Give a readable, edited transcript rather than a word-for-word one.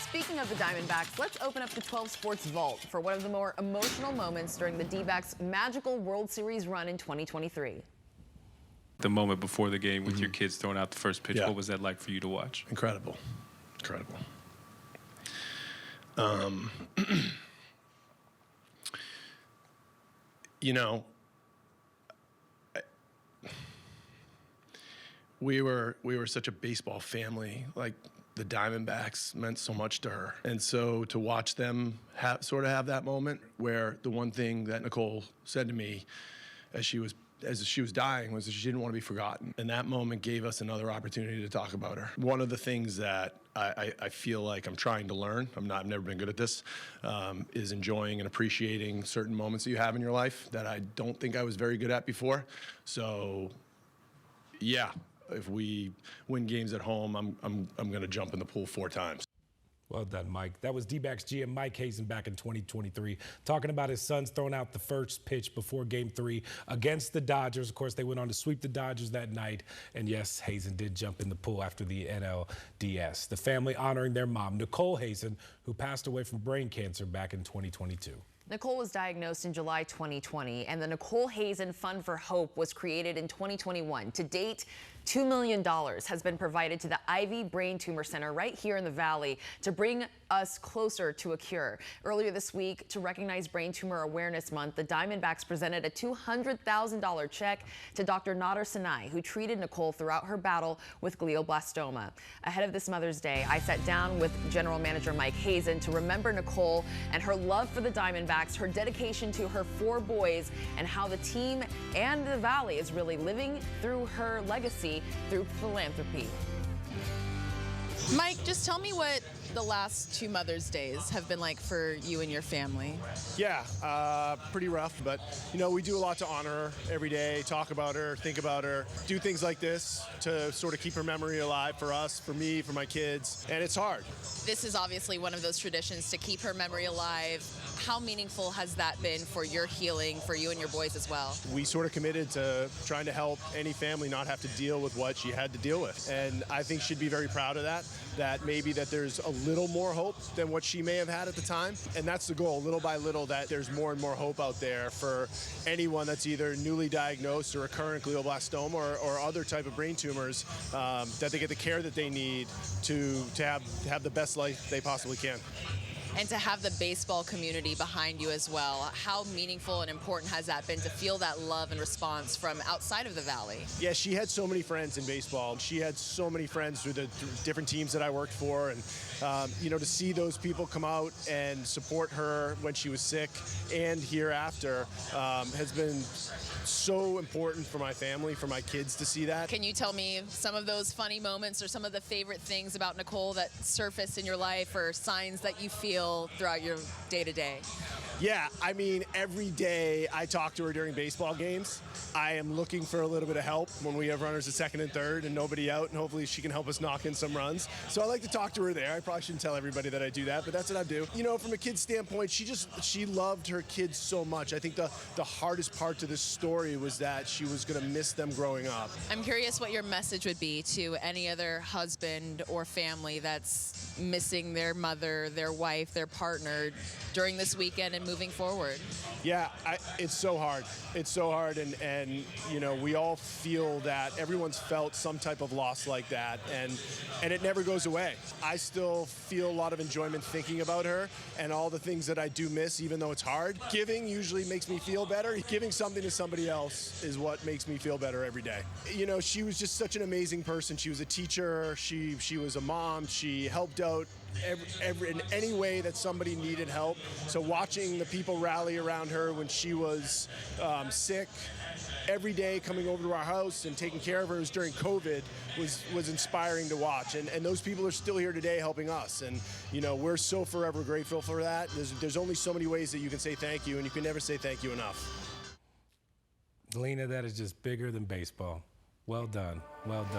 Speaking of the Diamondbacks, let's open up the 12 Sports Vault for one of the more emotional moments during the D-backs' magical World Series run in 2023. The moment before the game with your kids throwing out the first pitch, what was that like for you to watch? Incredible. Incredible. You know, we were such a baseball family. Like, the Diamondbacks meant so much to her. And so to watch them sort of have that moment where the one thing that Nicole said to me as she was dying was that she didn't want to be forgotten. And that moment gave us another opportunity to talk about her. One of the things that I feel like I'm trying to learn, I've never been good at this, is enjoying and appreciating certain moments that you have in your life that I don't think I was very good at before. So, yeah. If we win games at home, I'm going to jump in the pool 4 times. Well done, Mike. That was D-backs GM Mike Hazen back in 2023, talking about his sons throwing out the first pitch before Game 3 against the Dodgers. Of course, they went on to sweep the Dodgers that night. And yes, Hazen did jump in the pool after the NLDS. The family honoring their mom, Nicole Hazen, who passed away from brain cancer back in 2022. Nicole was diagnosed in July 2020, and the Nicole Hazen Fund for Hope was created in 2021. To date, $2 million has been provided to the Ivy Brain Tumor Center right here in the Valley to bring us closer to a cure. Earlier this week, to recognize Brain Tumor Awareness Month, the Diamondbacks presented a $200,000 check to Dr. Nader Sinai, who treated Nicole throughout her battle with glioblastoma. Ahead of this Mother's Day, I sat down with General Manager Mike Hazen to remember Nicole and her love for the Diamondbacks, her dedication to her 4 boys, and how the team and the Valley is really living through her legacy through philanthropy. Mike, just tell me what the last 2 Mother's Days have been like for you and your family. Yeah, pretty rough, but you know, we do a lot to honor her every day, talk about her, think about her, do things like this to sort of keep her memory alive for us, for me, for my kids, and it's hard. This is obviously one of those traditions to keep her memory alive. How meaningful has that been for your healing, for you and your boys as well? We sort of committed to trying to help any family not have to deal with what she had to deal with, and I think she'd be very proud of that maybe that there's a little more hope than what she may have had at the time, and that's the goal, little by little, that there's more and more hope out there for anyone that's either newly diagnosed or recurrent glioblastoma or other type of brain tumors, that they get the care that they need to have the best life they possibly can. And to have the baseball community behind you as well. How meaningful and important has that been to feel that love and response from outside of the Valley? Yeah, she had so many friends in baseball. She had so many friends through the different teams that I worked for. And, you know, to see those people come out and support her when she was sick and hereafter has been so important for my family, for my kids to see that. Can you tell me some of those funny moments or some of the favorite things about Nicole that surface in your life or signs that you feel throughout your day-to-day? Yeah, I mean, every day I talk to her during baseball games. I am looking for a little bit of help when we have runners at second and third and nobody out, and hopefully she can help us knock in some runs. So I like to talk to her there. I probably shouldn't tell everybody that I do that, but that's what I do. You know, from a kid's standpoint, she loved her kids so much. I think the hardest part to this story was that she was going to miss them growing up. I'm curious what your message would be to any other husband or family that's missing their mother, their wife, their partner during this weekend and moving forward. Yeah, it's so hard. It's so hard, and you know, we all feel that. Everyone's felt some type of loss like that, and it never goes away. I still feel a lot of enjoyment thinking about her and all the things that I do miss, even though it's hard. Giving usually makes me feel better. Giving something to somebody else is what makes me feel better every day. You know, she was just such an amazing person. She was a teacher. She was a mom. She helped out in any way that somebody needed help. So watching the people rally around her when she was sick, every day coming over to our house and taking care of her during COVID was inspiring to watch. And those people are still here today helping us. And, you know, we're so forever grateful for that. There's only so many ways that you can say thank you, and you can never say thank you enough. Lena, that is just bigger than baseball. Well done. Well done.